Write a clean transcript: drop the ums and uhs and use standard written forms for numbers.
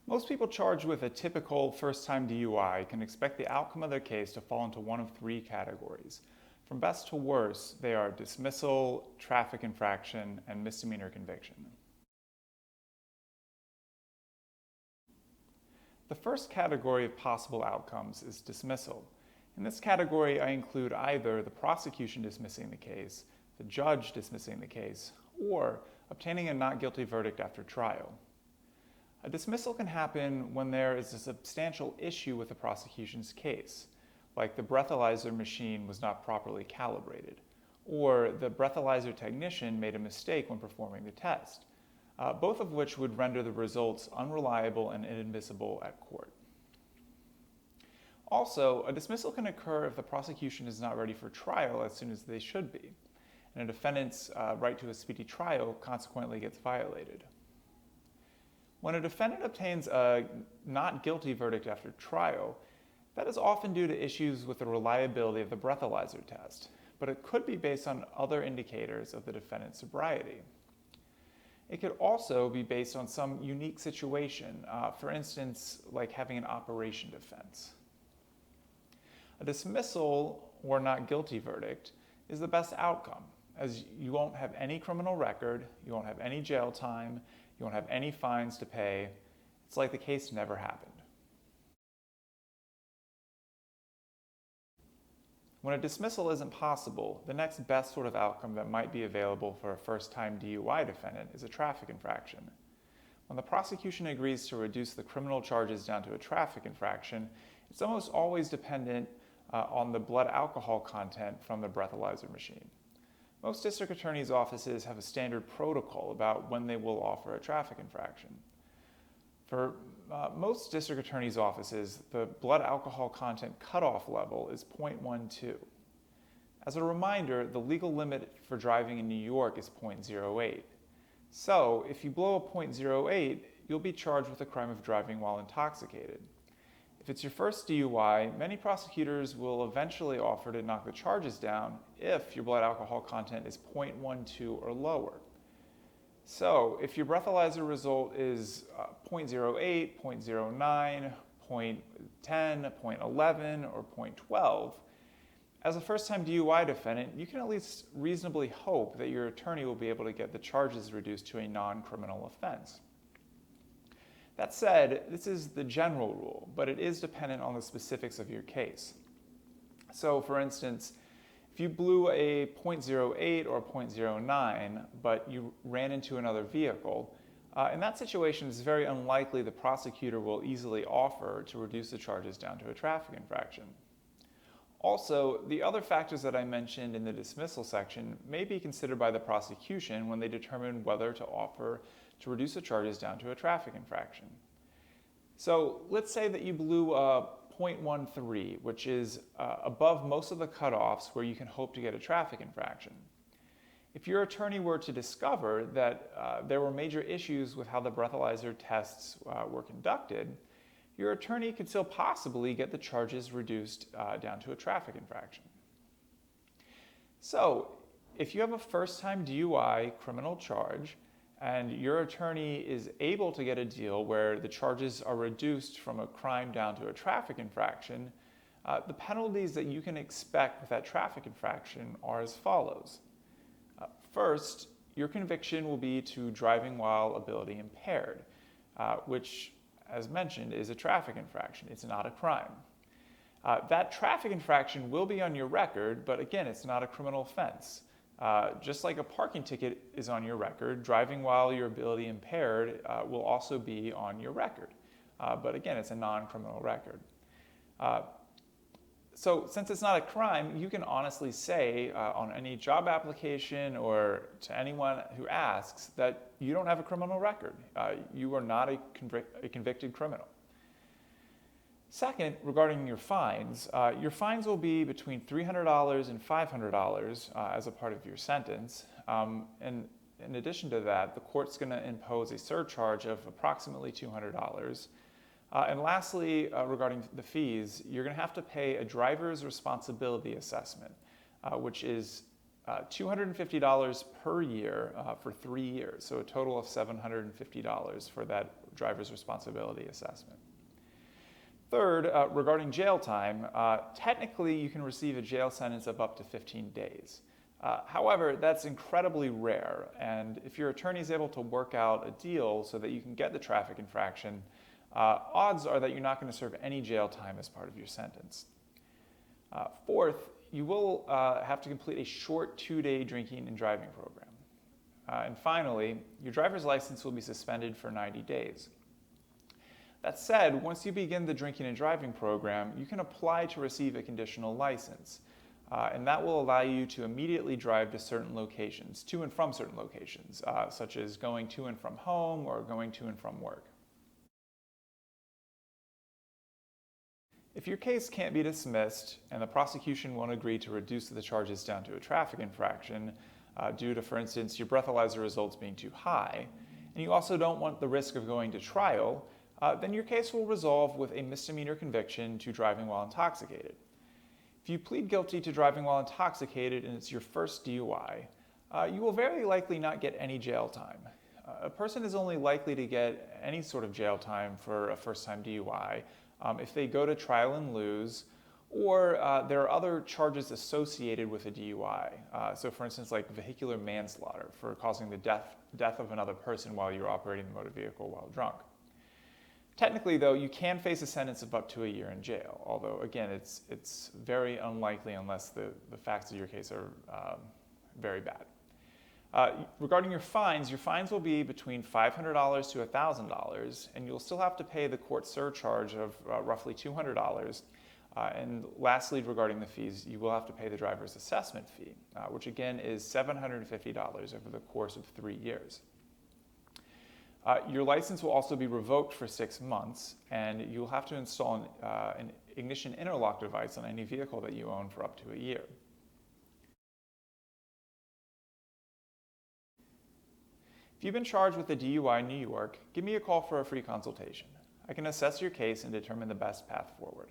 Most people charged with a typical first-time DUI can expect the outcome of their case to fall into one of three categories. From best to worst, they are dismissal, traffic infraction, and misdemeanor conviction. The first category of possible outcomes is dismissal. In this category, I include either the prosecution dismissing the case, the judge dismissing the case, or obtaining a not guilty verdict after trial. A dismissal can happen when there is a substantial issue with the prosecution's case, like the breathalyzer machine was not properly calibrated, or the breathalyzer technician made a mistake when performing the test, both of which would render the results unreliable and inadmissible at court. Also, a dismissal can occur if the prosecution is not ready for trial as soon as they should be, and a defendant's right to a speedy trial consequently gets violated. When a defendant obtains a not guilty verdict after trial, that is often due to issues with the reliability of the breathalyzer test, but it could be based on other indicators of the defendant's sobriety. It could also be based on some unique situation, for instance, like having an operation defense. A dismissal or not guilty verdict is the best outcome, as you won't have any criminal record, you won't have any jail time, you won't have any fines to pay. It's like the case never happened. When a dismissal isn't possible, the next best sort of outcome that might be available for a first-time DUI defendant is a traffic infraction. When the prosecution agrees to reduce the criminal charges down to a traffic infraction, it's almost always dependent on the blood alcohol content from the breathalyzer machine. Most district attorneys' offices have a standard protocol about when they will offer a traffic infraction. For most district attorneys' offices, the blood alcohol content cutoff level is 0.12. As a reminder, the legal limit for driving in New York is 0.08. So, if you blow a 0.08, you'll be charged with the crime of driving while intoxicated. If it's your first DUI, many prosecutors will eventually offer to knock the charges down if your blood alcohol content is 0.12 or lower. So, if your breathalyzer result is 0.08, 0.09, 0.10, 0.11, or 0.12, as a first-time DUI defendant, you can at least reasonably hope that your attorney will be able to get the charges reduced to a non-criminal offense. That said, this is the general rule, but it is dependent on the specifics of your case. So, for instance, if you blew a 0.08 or 0.09, but you ran into another vehicle, in that situation, it's very unlikely the prosecutor will easily offer to reduce the charges down to a traffic infraction. Also, the other factors that I mentioned in the dismissal section may be considered by the prosecution when they determine whether to offer to reduce the charges down to a traffic infraction. So let's say that you blew a 0.13, which is above most of the cutoffs where you can hope to get a traffic infraction. If your attorney were to discover that there were major issues with how the breathalyzer tests were conducted, your attorney could still possibly get the charges reduced down to a traffic infraction. So, if you have a first-time DUI criminal charge and your attorney is able to get a deal where the charges are reduced from a crime down to a traffic infraction, the penalties that you can expect with that traffic infraction are as follows. First, your conviction will be to driving while ability impaired, which, as mentioned, is a traffic infraction. It's not a crime. That traffic infraction will be on your record, but again, it's not a criminal offense. Just like a parking ticket is on your record, driving while your ability impaired will also be on your record. But again, it's a non-criminal record. So since it's not a crime, you can honestly say on any job application or to anyone who asks that you don't have a criminal record. You are not a convicted criminal. Second, regarding your fines will be between $300 and $500 as a part of your sentence. And in addition to that, the court's going to impose a surcharge of approximately $200. And lastly, regarding the fees, you're going to have to pay a driver's responsibility assessment, which is $250 per year for 3 years, so a total of $750 for that driver's responsibility assessment. Third, regarding jail time, technically you can receive a jail sentence of up to 15 days. However, that's incredibly rare, and if your attorney is able to work out a deal so that you can get the traffic infraction, odds are that you're not going to serve any jail time as part of your sentence. Fourth, you will have to complete a short 2-day drinking and driving program. And finally, your driver's license will be suspended for 90 days. That said, once you begin the drinking and driving program, you can apply to receive a conditional license. And that will allow you to immediately drive to certain locations, to and from certain locations, such as going to and from home or going to and from work. If your case can't be dismissed and the prosecution won't agree to reduce the charges down to a traffic infraction due to, for instance, your breathalyzer results being too high, and you also don't want the risk of going to trial, then your case will resolve with a misdemeanor conviction to driving while intoxicated. If you plead guilty to driving while intoxicated and it's your first DUI, you will very likely not get any jail time. A person is only likely to get any sort of jail time for a first-time DUI if they go to trial and lose, or there are other charges associated with a DUI. So for instance, like vehicular manslaughter for causing the death of another person while you're operating the motor vehicle while drunk. Technically, though, you can face a sentence of up to a year in jail, although, again, it's very unlikely unless the facts of your case are very bad. Regarding your fines will be between $500 to $1,000, and you'll still have to pay the court surcharge of roughly $200. And lastly, regarding the fees, you will have to pay the driver's assessment fee, which again is $750 over the course of 3 years. Your license will also be revoked for 6 months, and you'll have to install an ignition interlock device on any vehicle that you own for up to a year. If you've been charged with a DUI in New York, give me a call for a free consultation. I can assess your case and determine the best path forward.